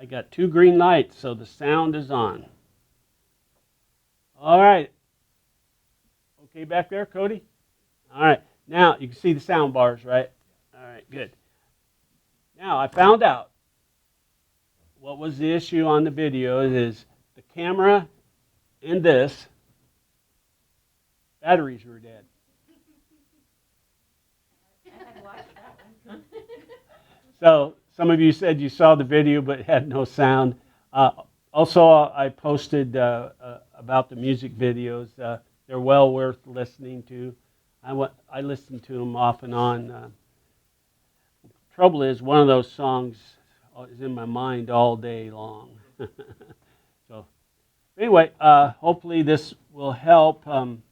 I got 2 green lights, so the sound is on. All right. Okay back there, Cody? All right. Now, you can see the sound bars, right? All right, good. Now, I found out what was the issue on the video is the camera and this, batteries were dead. So some of you said you saw the video but had no sound. Also, I posted about the music videos. They're well worth listening to. I listen to them off and on. Trouble is, one of those songs is in my mind all day long. So anyway, hopefully this will help, and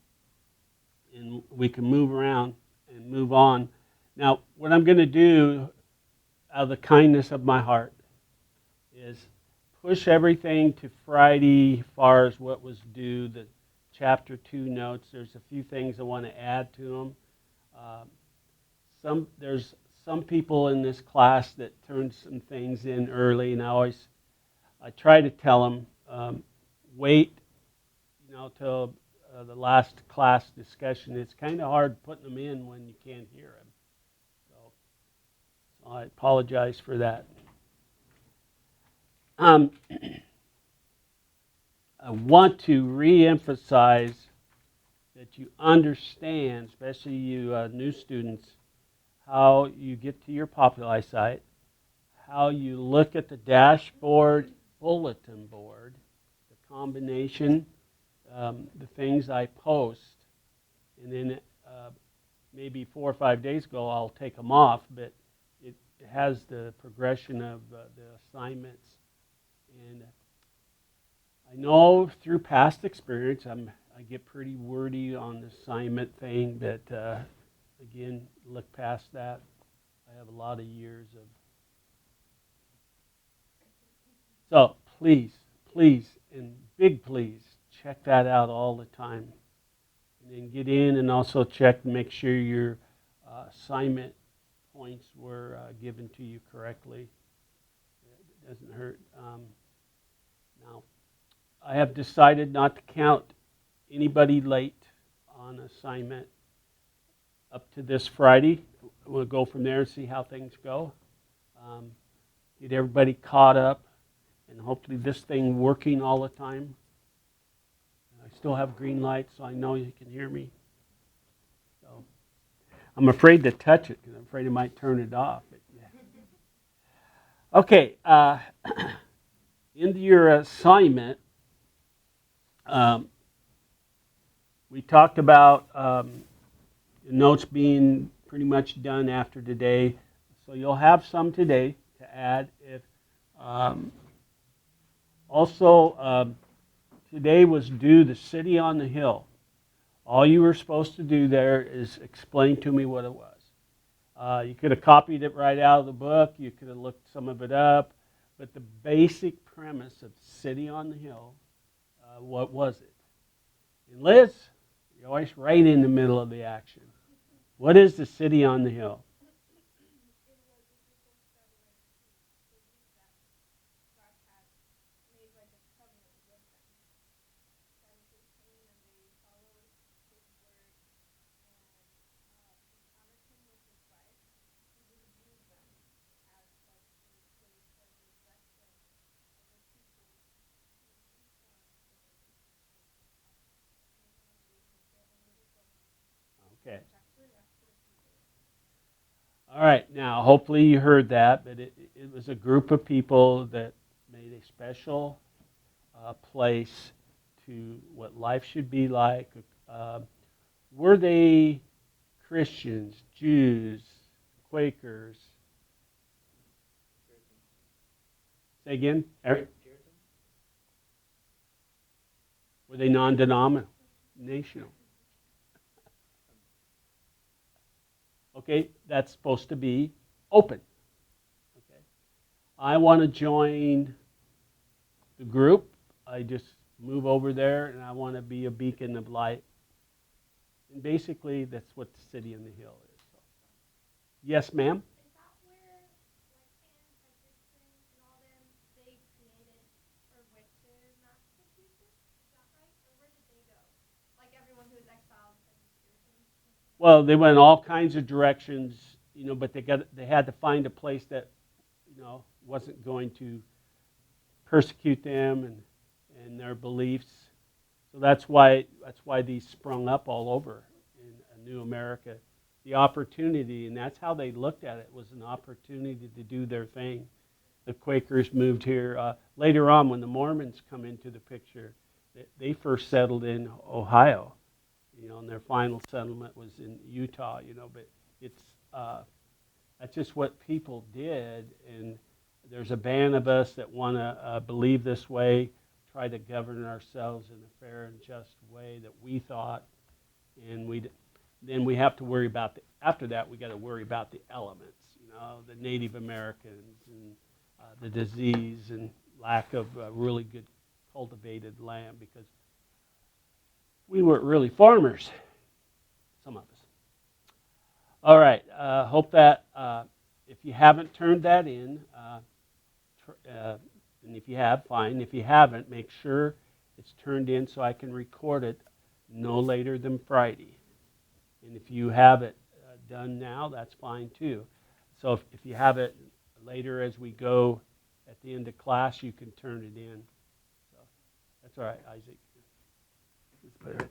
we can move around and move on. Now, what I'm going to do out of the kindness of my heart is push everything to Friday as far as what was due, the chapter 2 notes. There's a few things I want to add to them. There's some people in this class that turn some things in early, and I try to tell them, wait, till the last class discussion. It's kind of hard putting them in when you can't hear them. So I apologize for that. I want to re-emphasize that you understand, especially you new students, how you get to your Populi site, how you look at the dashboard, bulletin board, the combination, the things I post, and then maybe 4 or 5 days ago I'll take them off, but it has the progression of the assignments. And I know through past experience I get pretty wordy on the assignment thing, but again, look past that. I have a lot of years of... So please, and big please, check that out all the time. And then get in and also check and make sure your assignment points were given to you correctly. It doesn't hurt. Now, I have decided not to count anybody late on assignment up to this Friday. We'll go from there and see how things go. Get everybody caught up, and hopefully this thing working all the time. I still have green lights, so I know you can hear me. So I'm afraid to touch it because I'm afraid it might turn it off. But yeah. Okay, into your assignment, we talked about the notes being pretty much done after today. So you'll have some today to add. If also, today was due the City on the Hill. All you were supposed to do there is explain to me what it was. You could have copied it right out of the book. You could have looked some of it up. But the basic premise of City on the Hill, what was it? And Liz, you're always right in the middle of the action. What is the City on the Hill? Okay. All right. Now, hopefully you heard that, but it was a group of people that made a special place to what life should be like. Were they Christians, Jews, Quakers? Say again? Eric? Were they non-denominational? Okay, that's supposed to be open. Okay, I want to join the group. I just move over there, and I want to be a beacon of light. And basically, that's what the City on the Hill is. So. Yes, ma'am? Well, they went all kinds of directions, but they had to find a place that, wasn't going to persecute them and their beliefs. So that's why these sprung up all over in New America. The opportunity, and that's how they looked at it, was an opportunity to do their thing. The Quakers moved here. Later on, when the Mormons come into the picture, they first settled in Ohio, and their final settlement was in Utah, but it's that's just what people did, and there's a band of us that want to believe this way, try to govern ourselves in a fair and just way that we thought, and then we have to worry about after that we got to worry about the elements, the Native Americans and the disease and lack of really good cultivated land, because we weren't really farmers, some of us. All right, hope that if you haven't turned that in, and if you have, fine. If you haven't, make sure it's turned in so I can record it no later than Friday. And if you have it done now, that's fine too. So if you have it later as we go at the end of class, you can turn it in. So that's all right, Isaac. Let's put it right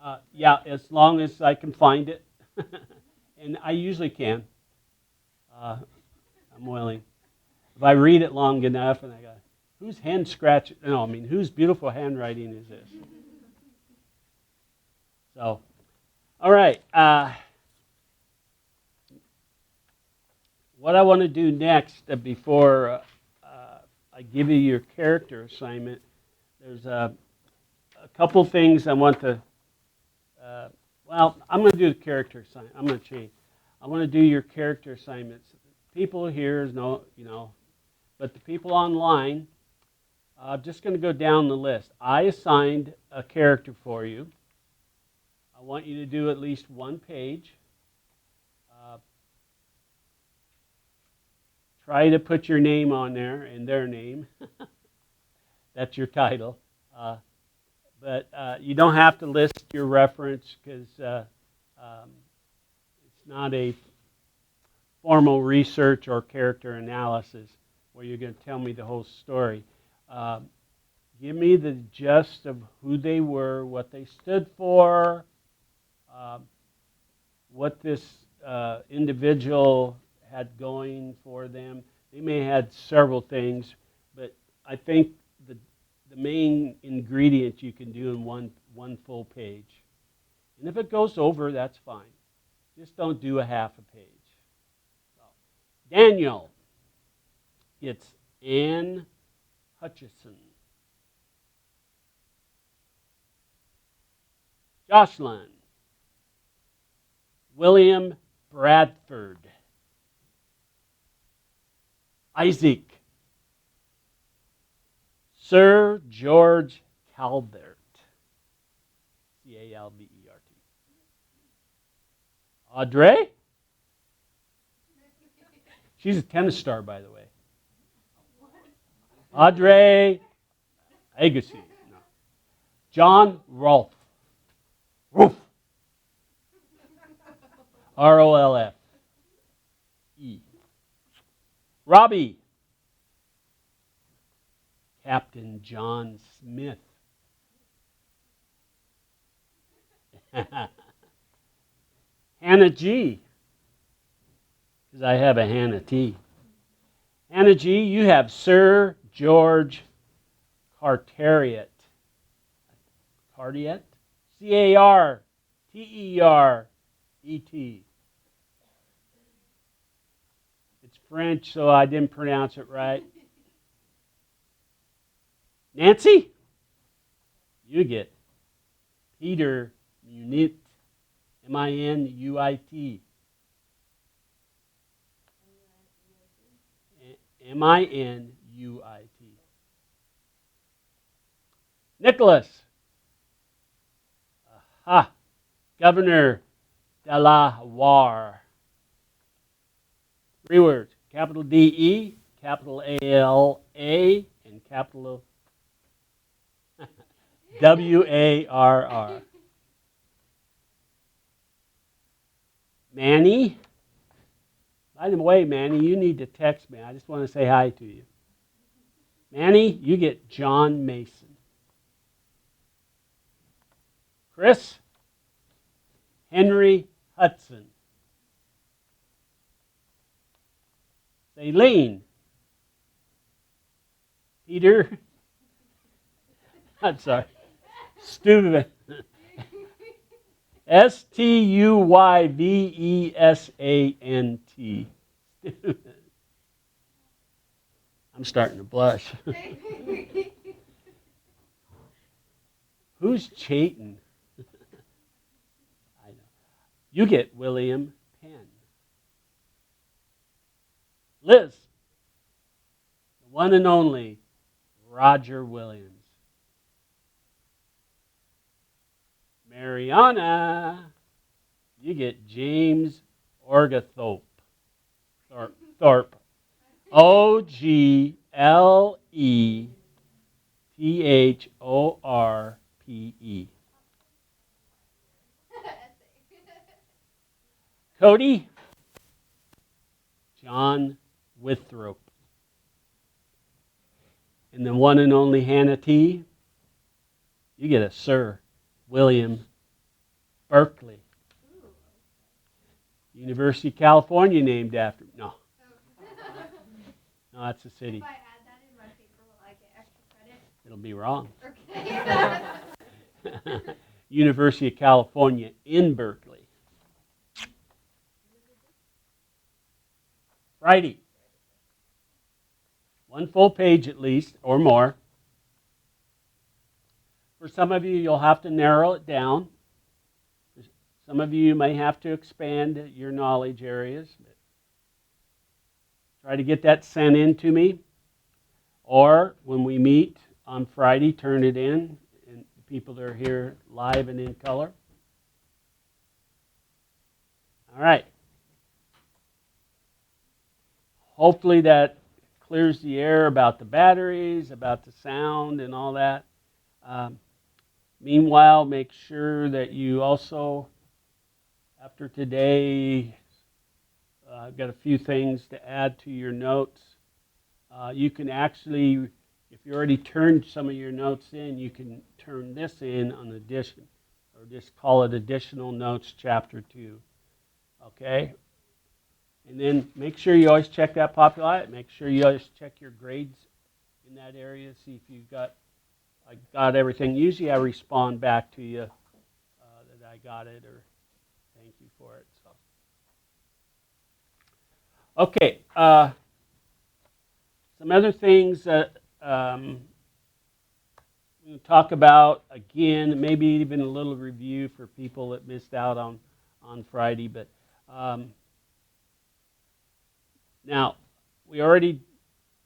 there. Yeah, as long as I can find it. And I usually can. I'm willing. If I read it long enough and I go, whose hand scratch? No, I mean, whose beautiful handwriting is this? So, all right. What I want to do next, before I give you your character assignment, there's a couple things I want to. I'm going to do the character assignment. I'm going to change. I want to do your character assignments. People here know, but the people online, I'm just going to go down the list. I assigned a character for you. I want you to do at least one page. Try to put your name on there and their name. That's your title. But you don't have to list your reference, because it's not a formal research or character analysis where you're going to tell me the whole story. Give me the gist of who they were, what they stood for, what this individual had going for them. They may have had several things, but I think the main ingredient you can do in one full page. And if it goes over, that's fine. Just don't do a half a page. So, Daniel, it's Ann Hutchison. Jocelyn, William Bradford. Isaac, Sir George Calvert. Calvert. Audrey? She's a tennis star, by the way. Audrey Agassi. No. John Rolfe. Rolfe. Rolfe. Robbie. Captain John Smith. Hannah G. Because I have a Hannah T. Hannah G., you have Sir George Carteret. Carteret? C-A-R-T-E-R-E-T. It's French, so I didn't pronounce it right. Nancy? You get Peter Minuit. M-I-N-U-I-T. M-I-N-U-I-T. Nicholas. Aha. Governor Delaware. 3 words. Capital D-E, capital A-L-A, and capital W-A-R-R. Manny. By the way, Manny, you need to text me. I just want to say hi to you. Manny, you get John Mason. Chris, Henry Hudson. Aileen, Peter, I'm sorry, Stuyvesant. Stuyvesant. I'm starting to blush. Who's cheating? I know. You get William Penn. Liz, the one and only Roger Williams. Mariana, you get James Oglethorpe. Thorpe. Ogleethorpe. Cody, John Withrop. And the one and only Hannah T, you get a Sir William Berkeley. University of California named after him. No. No, that's a city. If I add that in my paper, will I get extra credit? It'll be wrong. Okay. University of California in Berkeley. Friday. One full page at least, or more. For some of you, you'll have to narrow it down. Some of you may have to expand your knowledge areas. Try to get that sent in to me. Or when we meet on Friday, turn it in. And people that are here live and in color. All right. Hopefully that clears the air about the batteries, about the sound and all that. Meanwhile, make sure that you also, after today, I've got a few things to add to your notes. You can actually, if you already turned some of your notes in, you can turn this in on addition, or just call it Additional Notes Chapter 2. Okay? And then make sure you always check that popularity. Make sure you always check your grades in that area. See if you've got, I got everything. Usually I respond back to you that I got it or thank you for it. So, okay. Some other things that we're going to talk about again, maybe even a little review for people that missed out on Friday, but. Now, we already,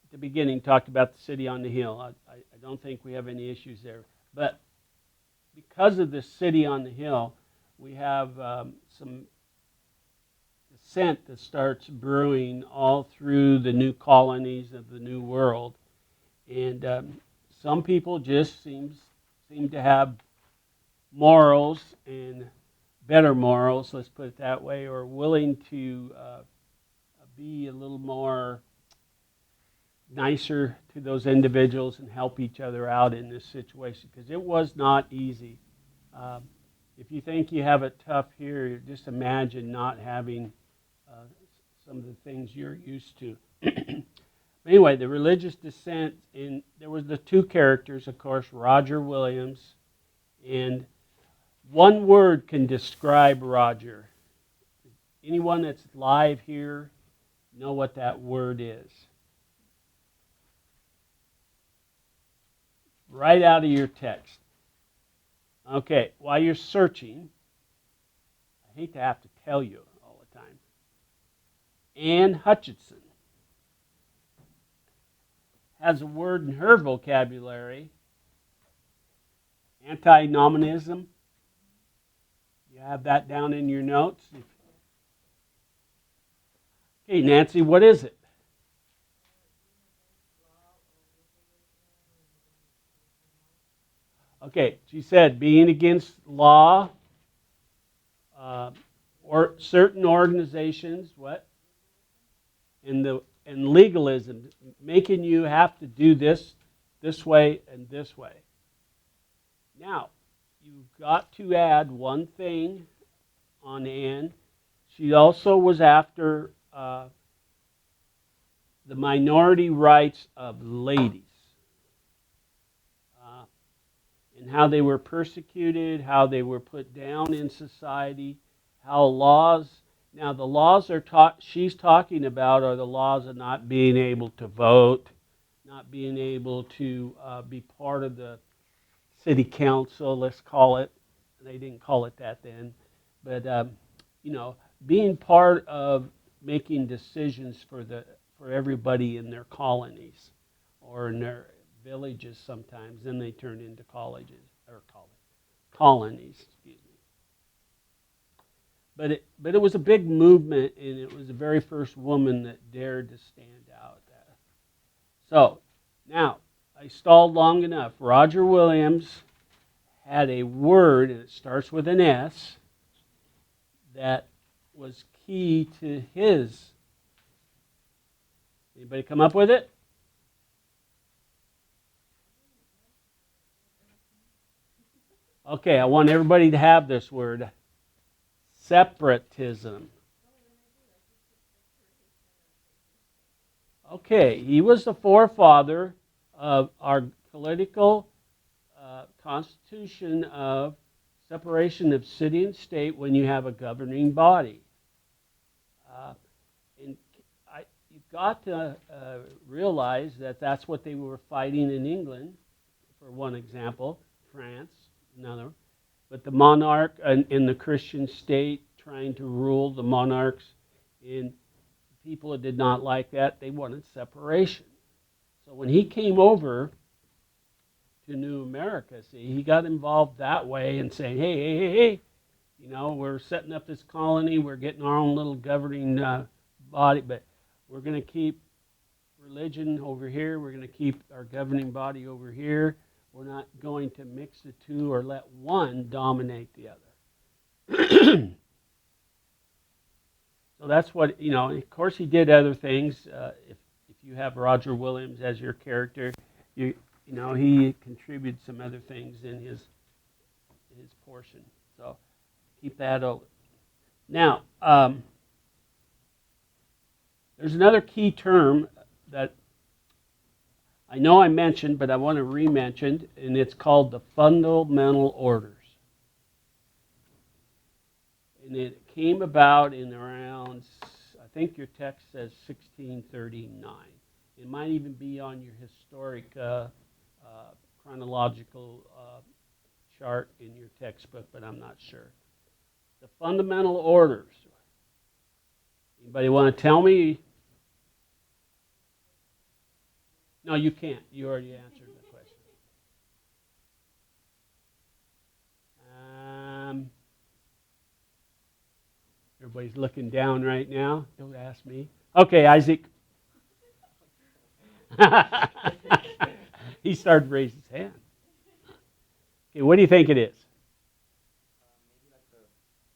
at the beginning, talked about the city on the hill. I don't think we have any issues there. But because of the city on the hill, we have some dissent that starts brewing all through the new colonies of the New World. And some people just seem to have morals and better morals, let's put it that way, or willing to be a little more nicer to those individuals and help each other out in this situation, because it was not easy. If you think you have it tough here, just imagine not having some of the things you're used to. Anyway, the religious dissent, and there was the two characters, of course, Roger Williams, and one word can describe Roger. Anyone that's live here know what that word is? Right out of your text. Okay, while you're searching, I hate to have to tell you all the time, Anne Hutchinson has a word in her vocabulary, antinomianism. You have that down in your notes. Okay, Nancy, what is it? Okay, she said being against law, or certain organizations, what? And legalism, making you have to do this way and this way. Now, you've got to add one thing on Anne. She also was after the minority rights of ladies, and how they were persecuted, how they were put down in society, how laws. Now, the laws she's talking about are the laws of not being able to vote, not being able to be part of the city council, let's call it. They didn't call it that then, but being part of making decisions for everybody in their colonies or in their villages. Sometimes then they turn into colonies. Excuse me. But it was a big movement, and it was the very first woman that dared to stand out. So now I stalled long enough. Roger Williams had a word, and it starts with an S, that was key to his. Anybody come up with it? Okay, I want everybody to have this word. Separatism. Okay, he was the forefather of our political constitution of separation of city and state when you have a governing body. You've got to realize that that's what they were fighting in England, for one example, France, another. But the monarch in the Christian state trying to rule, the monarchs, and people that did not like that, they wanted separation. So when he came over to New America, he got involved that way and saying, hey, we're setting up this colony, we're getting our own little governing body, but we're going to keep religion over here, we're going to keep our governing body over here. We're not going to mix the two or let one dominate the other. So that's what, of course he did other things. If you have Roger Williams as your character, he contributed some other things in his portion. So keep that open. Now, there's another key term that I know I mentioned, but I want to re-mention, and it's called the fundamental orders. And it came about in around, I think your text says 1639. It might even be on your historic chronological chart in your textbook, but I'm not sure. The fundamental orders. Anybody want to tell me? No, you can't. You already answered the question. Everybody's looking down right now. Don't ask me. Okay, Isaac. He started to raise his hand. Okay, what do you think it is? Maybe like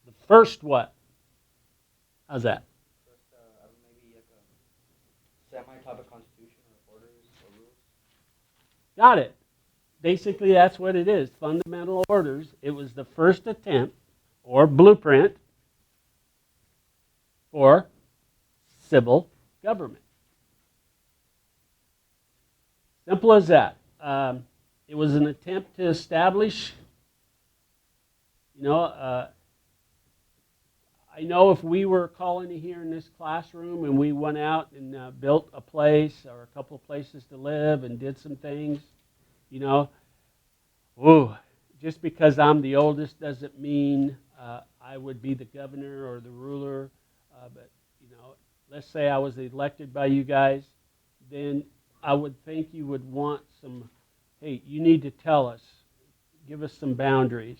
The first what? How's that? maybe like a semi-type of constitution or orders or rules. Got it. Basically, that's what it is. Fundamental orders. It was the first attempt or blueprint for civil government. Simple as that. It was an attempt to establish, I know if we were a colony here in this classroom and we went out and built a place or a couple of places to live and did some things, just because I'm the oldest doesn't mean I would be the governor or the ruler. But let's say I was elected by you guys, then I would think you would want some, hey, you need to tell us, give us some boundaries.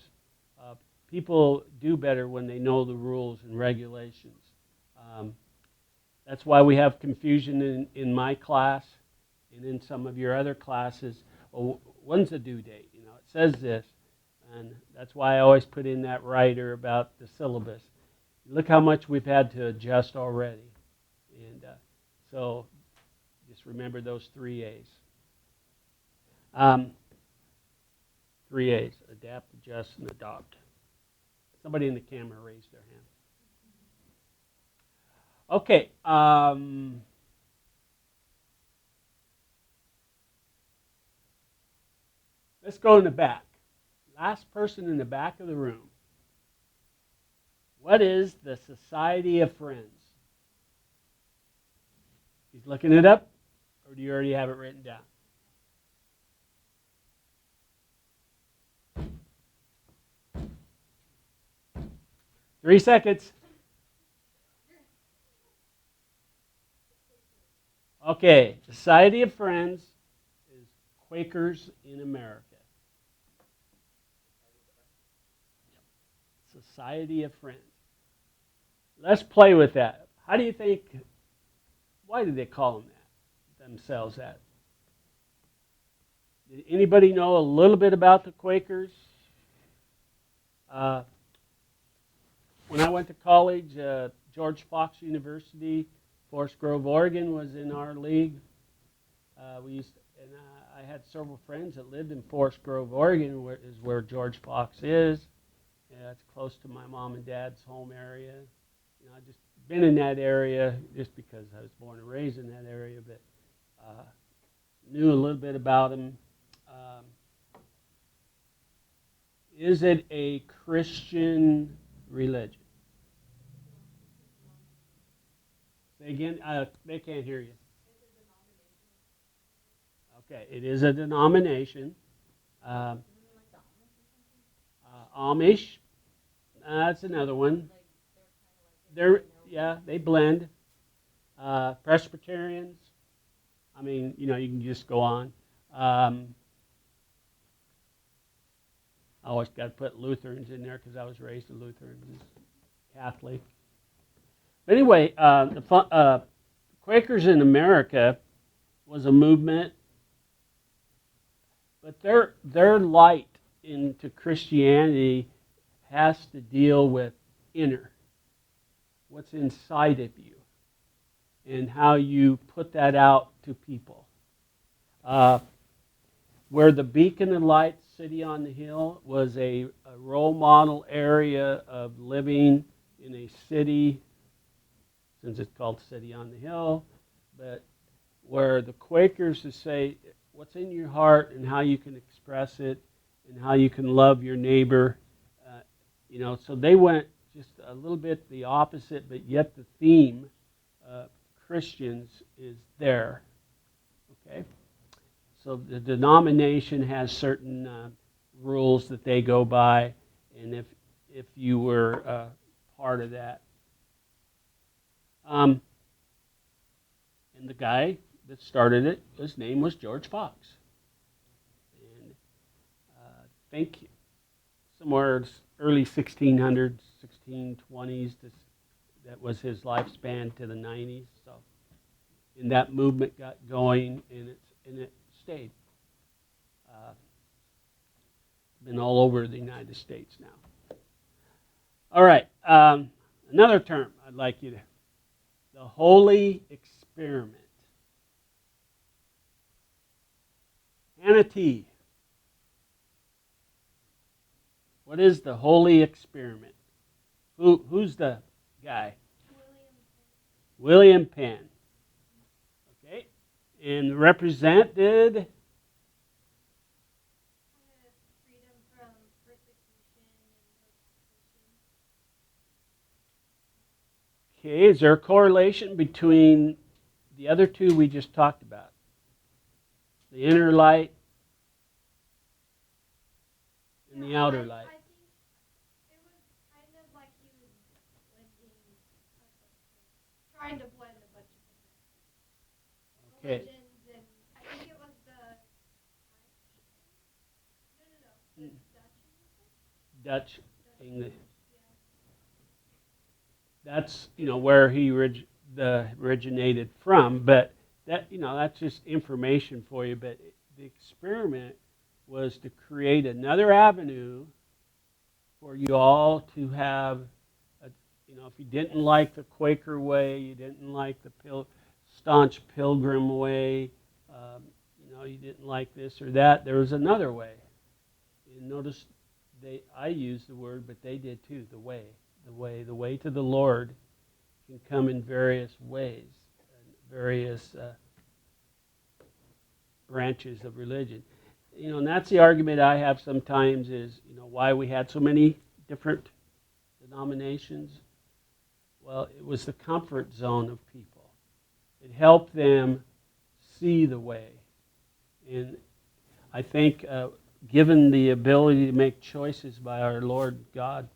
People do better when they know the rules and regulations. That's why we have confusion in my class and in some of your other classes. Well, when's the due date? It says this, and that's why I always put in that rider about the syllabus. Look how much we've had to adjust already. And so just remember those 3 A's. 3 A's, adapt, adjust, and adopt. Somebody in the camera raised their hand. Okay. Let's go in the back. Last person in the back of the room. What is the Society of Friends? He's looking it up, or do you already have it written down? Three seconds. Okay, Society of Friends is Quakers in America. Society of Friends. Let's play with that. How do you think, why did they call them that, themselves that? Did anybody know a little bit about the Quakers? When I went to college, George Fox University, Forest Grove, Oregon was in our league. I had several friends that lived in Forest Grove, Oregon, where George Fox is. Yeah, it's close to my mom and dad's home area. I just been in that area just because I was born and raised in that area, but knew a little bit about him. Is it a Christian religion? Say again, they can't hear you. Okay, it is a denomination. Amish, that's another one. They blend. Presbyterians. I mean, you can just go on. I always got to put Lutherans in there because I was raised a Lutheran, Catholic. But anyway, the Quakers in America was a movement, but their light into Christianity has to deal with inner, what's inside of you, and how you put that out to people. Where the Beacon of Light City on the Hill was a role model area of living in a city, since it's called City on the Hill, but where the Quakers to say what's in your heart and how you can express it and how you can love your neighbor. So they went just a little bit the opposite, but yet the theme, Christians, is there. Okay? So the denomination has certain rules that they go by, and if you were part of that. And the guy that started it, his name was George Fox. And I think somewhere early 1600s, 1620s, that was his lifespan to the 90s. So, and that movement got going, and it stayed. Been all over the United States now. All right, another term I'd like you to, the Holy Experiment. Hannah T. What is the Holy Experiment? Who's the guy? William Penn. Okay, and represented. Freedom from persecution and Okay, is there a correlation between the other two we just talked about? The inner light and the outer light. I think it was kind of like he was blending, trying to blend a bunch of different Okay. religions, and I think it was the Dutch English. That's where he originated from, but that's just information for you. But the experiment was to create another avenue for you all to have You know, if you didn't like the Quaker way, you didn't like the staunch Pilgrim way, you know, you didn't like this or that, there was another way. You notice I use the word, but they did too, the way. The way to the Lord can come in various ways, various branches of religion. You know, and that's the argument I have sometimes is, you know, why we had so many different denominations. Well, it was the comfort zone of people. It helped them see the way. And I think given the ability to make choices by our Lord God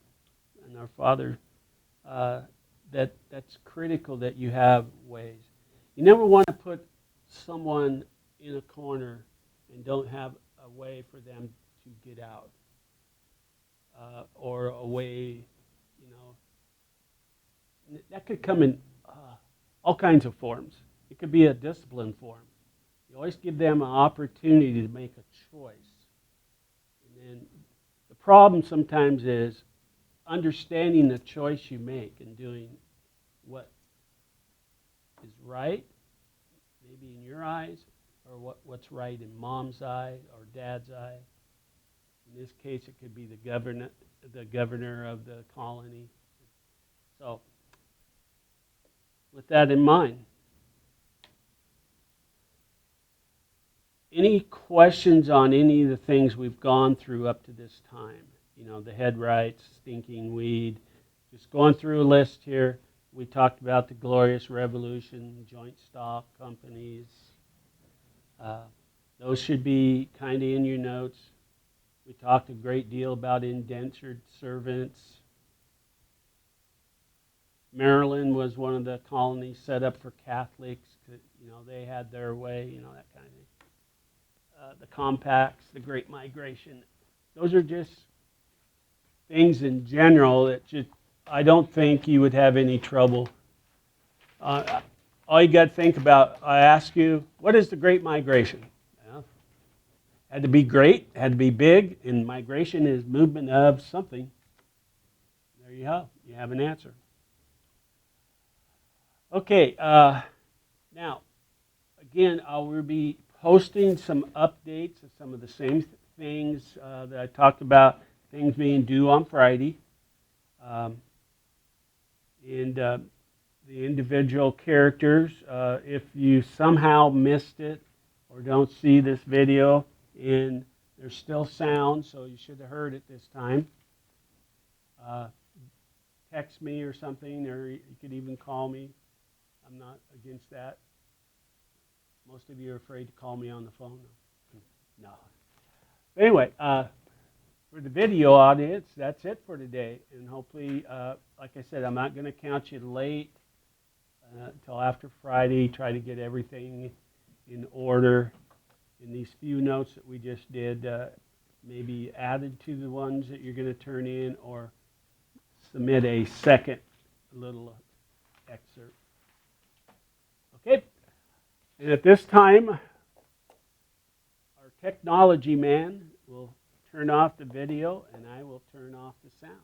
and our Father, that's critical that you have ways. You never want to put someone in a corner and don't have a way for them to get out, or a way, you know, that could come in all kinds of forms. It could be a discipline form. You always give them an opportunity to make a choice. And then the problem sometimes is understanding the choice you make and doing what is right, maybe in your eyes, or what's right in mom's eye or dad's eye. In this case, it could be the governor of the colony. So, with that in mind, any questions on any of the things we've gone through up to this time? You know, the head rights, stinking weed, just going through a list here. We talked about the Glorious Revolution, joint stock companies. Those should be kind of in your notes. We talked a great deal about indentured servants. Maryland was one of the colonies set up for Catholics. You know, they had their way, you know, that kind of thing. The compacts, the Great Migration. Those are just things in general that I don't think you would have any trouble. All you got to think about, I ask you, what is the Great Migration? Well, had to be great, had to be big, and migration is movement of something. There you have. You have an answer. Okay, now, again, I will be posting some updates of some of the same things that I talked about, things being due on Friday. And the individual characters, if you somehow missed it or don't see this video, and there's still sound, so you should have heard it this time, text me or something, or you could even call me. I'm not against that. Most of you are afraid to call me on the phone. No. But anyway, for the video audience, that's it for today. And hopefully, like I said, I'm not going to count you late until after Friday. Try to get everything in order. And these few notes that we just did, maybe added to the ones that you're going to turn in, or submit a second little excerpt. Okay? And at this time, our technology man will turn off the video, and I will turn off the sound.